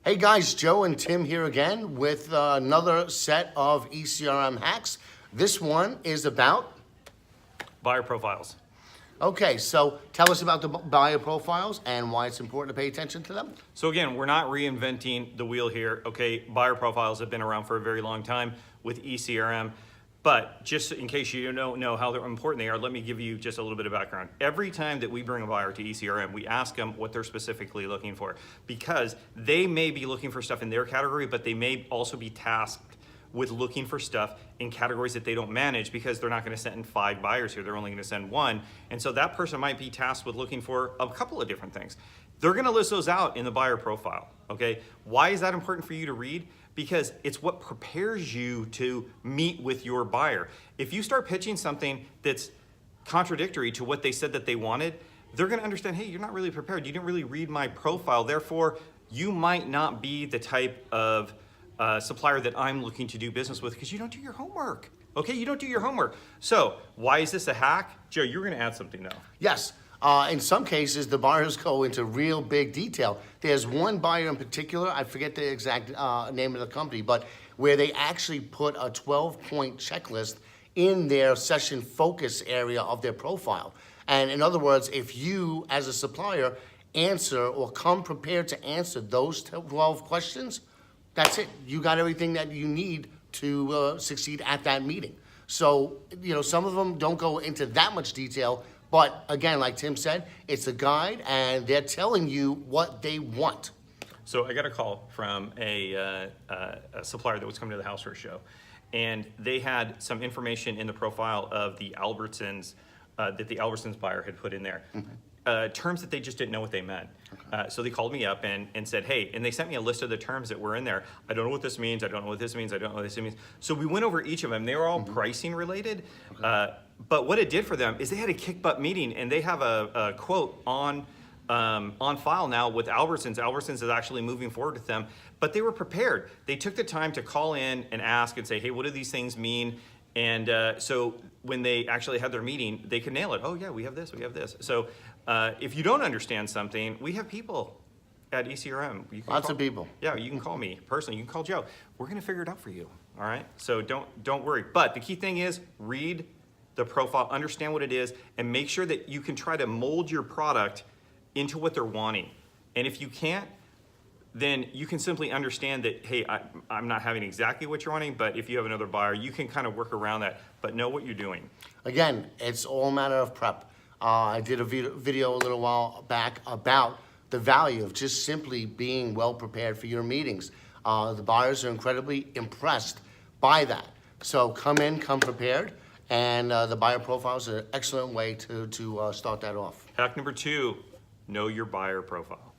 Hey guys, Joe and Tim here again with another set of ECRM hacks. This one is about buyer profiles. Okay, so tell us about the buyer profiles and why it's important to pay attention to them. So again, we're not reinventing the wheel here. Okay, buyer profiles have been around for a very long time with ECRM, but just in case you don't know how important they are, let me give you just a little bit of background. Every time that we bring a buyer to ECRM, we ask them what they're specifically looking for, because they may be looking for stuff in their category, but they may also be tasked with looking for stuff in categories that they don't manage, because they're not going to send 5 buyers here, they're only going to send 1. And so that person might be tasked with looking for a couple of different things. They're going to list those out in the buyer profile, okay? Why is that important for you to read? Because it's what prepares you to meet with your buyer. If you start pitching something that's contradictory to what they said that they wanted, they're going to understand, hey, you're not really prepared. You didn't really read my profile. Therefore, you might not be the type of supplier that I'm looking to do business with, because you don't do your homework. Okay, you don't do your homework. So why is this a hack? Joe, you were going to add something though. Yes. In some cases, the buyers go into real big detail. There's one buyer in particular, I forget the exact name of the company, but where they actually put a 12-point checklist in their session focus area of their profile. And in other words, if you, as a supplier, answer or come prepared to answer those 12 questions, that's it. You got everything that you need to succeed at that meeting. So, some of them don't go into that much detail, but again, like Tim said, it's a guide and they're telling you what they want. So I got a call from a supplier that was coming to the house for a show, and they had some information in the profile of the Albertsons that the Albertsons buyer had put in there. Terms that they just didn't know what they meant. Okay. So they called me up and said, hey, and they sent me a list of the terms that were in there. I don't know what this means. I don't know what this means. I don't know what this means. So we went over each of them. They were all pricing related. Okay. But what it did for them is they had a kick butt meeting, and they have a quote on file now with Albertsons. Albertsons is actually moving forward with them, but they were prepared. They took the time to call in and ask and say, hey, what do these things mean? And so when they actually had their meeting, they could nail it. Oh yeah, we have this, we have this. So if you don't understand something, we have people at ECRM. Lots of people. Yeah, you can call me personally. You can call Joe. We're gonna figure it out for you. All right. So don't worry. But the key thing is read the profile, understand what it is, and make sure that you can try to mold your product into what they're wanting. And if you can't, then you can simply understand that, hey, I'm not having exactly what you're wanting, but if you have another buyer, you can kind of work around that, but know what you're doing. Again, it's all a matter of prep. I did a video a little while back about the value of just simply being well prepared for your meetings. The buyers are incredibly impressed by that. So come prepared, and the buyer profile is an excellent way to start that off. Hack number 2, know your buyer profile.